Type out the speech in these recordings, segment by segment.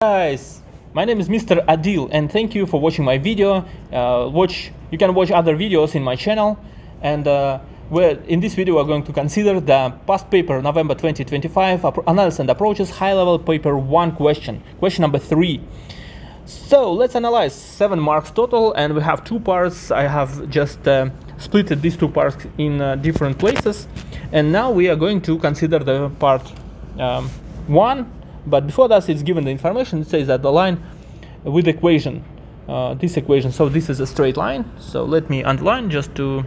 Guys, my name is Mr. Adil and thank you for watching my video. You can watch other videos in my channel, and in this video we're going to consider the past paper November 2025 Analysis and Approaches High-Level Paper 1 question number 3. So let's analyze 7 marks total, and we have 2 parts. I have just split these 2 parts in different places, and now we are going to consider the part 1. But before that, it's given the information. It says that the line with equation, this equation, so this is a straight line. So let me underline just to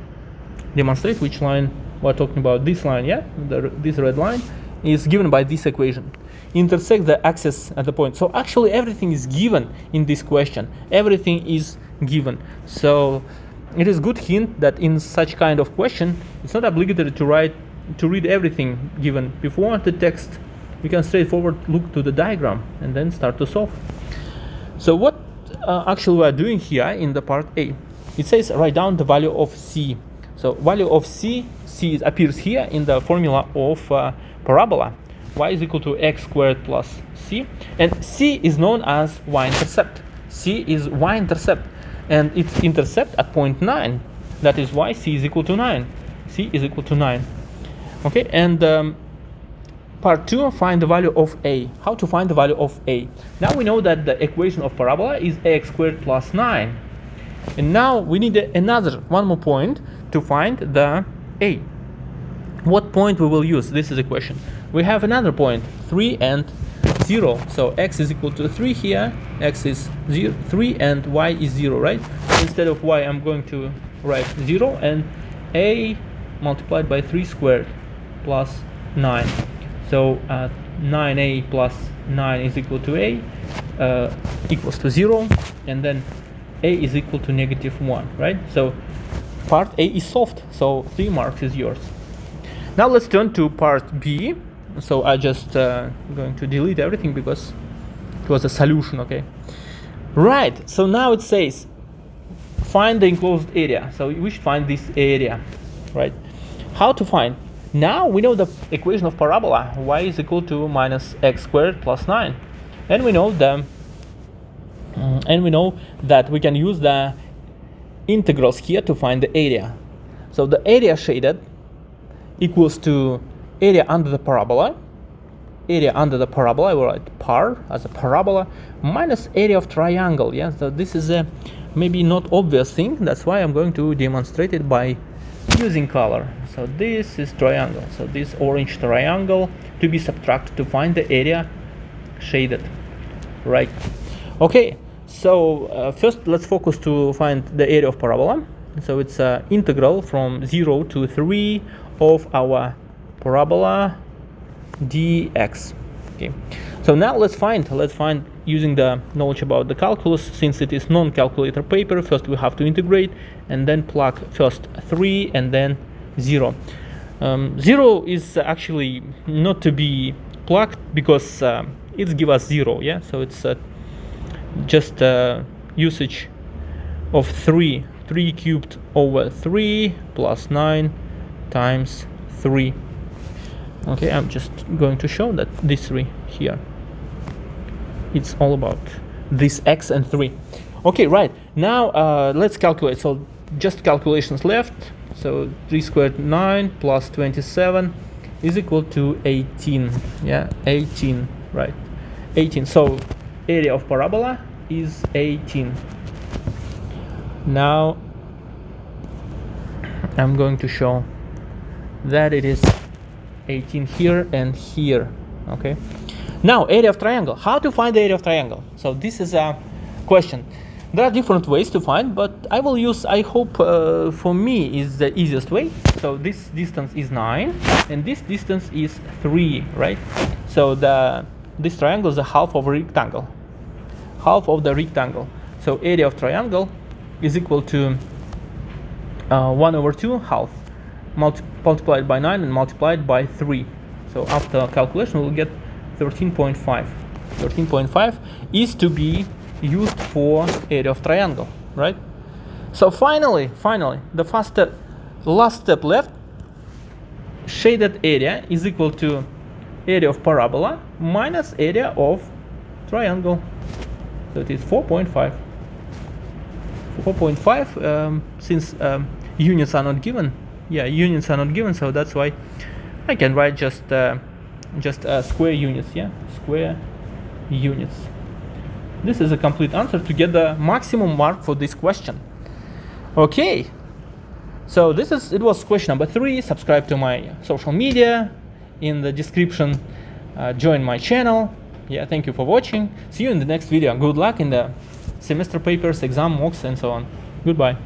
demonstrate which line we're talking about. This line, yeah, this red line is given by this equation. Intersect the axis at the point. So actually everything is given in this question. Everything is given. So it is good hint that in such kind of question, it's not obligatory to read everything given before the text. You can straightforward look to the diagram and then start to solve. So what actually we are doing here in the part A, it says write down the value of C. So value of C appears here in the formula of parabola. Y is equal to x squared plus C, and C is known as y-intercept. C is y-intercept, and its intercept at point 9. That is why C is equal to 9. C is equal to 9. Okay, and part 2, find the value of A. How to find the value of A? Now we know that the equation of parabola is x squared plus 9. And now we need one more point to find the A. What point we will use? This is a question. We have another point, 3 and 0. So x is equal to 3 here, x is 3 and y is 0, right? Instead of y, I'm going to write 0 and A multiplied by 3 squared plus 9. So 9a plus 9 is equal to a equals to 0, and then a is equal to -1, right? So part A is solved, so 3 marks is yours. Now let's turn to part B. So I just going to delete everything because it was a solution, okay? Right, so now it says find the enclosed area. So we should find this area, right? How to find? Now we know the equation of parabola, y is equal to minus x squared plus 9, and we know that we can use the integrals here to find the area. So the area shaded equals to area under the parabola. Area under the parabola, I will write par as a parabola, minus area of triangle. Yeah, so this is a maybe not obvious thing. That's why I'm going to demonstrate it by using color. So this is triangle, so this orange triangle to be subtracted to find the area shaded, right? Okay, so first let's focus to find the area of parabola. So it's integral from 0 to 3 of our parabola dx. Okay, so now let's find using the knowledge about the calculus. Since it is non-calculator paper, first we have to integrate and then plug first 3 and then 0. 0 is actually not to be plugged because it gives us 0, yeah? So it's just usage of 3 cubed over 3 plus 9 times 3. Okay, I'm just going to show that this 3 here, it's all about this x and 3. Okay, right, now let's calculate. So just calculations left. So 3 squared 9 plus 27 is equal to 18. Yeah, 18, right? 18. So area of parabola is 18. Now I'm going to show that it is 18 here and here. Okay. Now area of triangle. How to find the area of triangle? So this is a question. There are different ways to find, but I will use, I hope for me is the easiest way. So this distance is 9 and this distance is 3, right? So this triangle is a half of a rectangle. Half of the rectangle. So area of triangle is equal to 1 over 2 half multiplied by 9 and multiplied by 3. So after calculation we'll get 13.5. 13.5 is to be used for area of triangle, right? So finally the last step left, shaded area is equal to area of parabola minus area of triangle. So it is 4.5. 4.5, since units are not given. Yeah, units are not given, so that's why I can write just square units. Yeah, square units. This is a complete answer to get the maximum mark for this question. Okay, so it was question number 3. Subscribe to my social media. In the description, join my channel. Yeah, thank you for watching. See you in the next video. Good luck in the semester papers, exam mocks, and so on. Goodbye.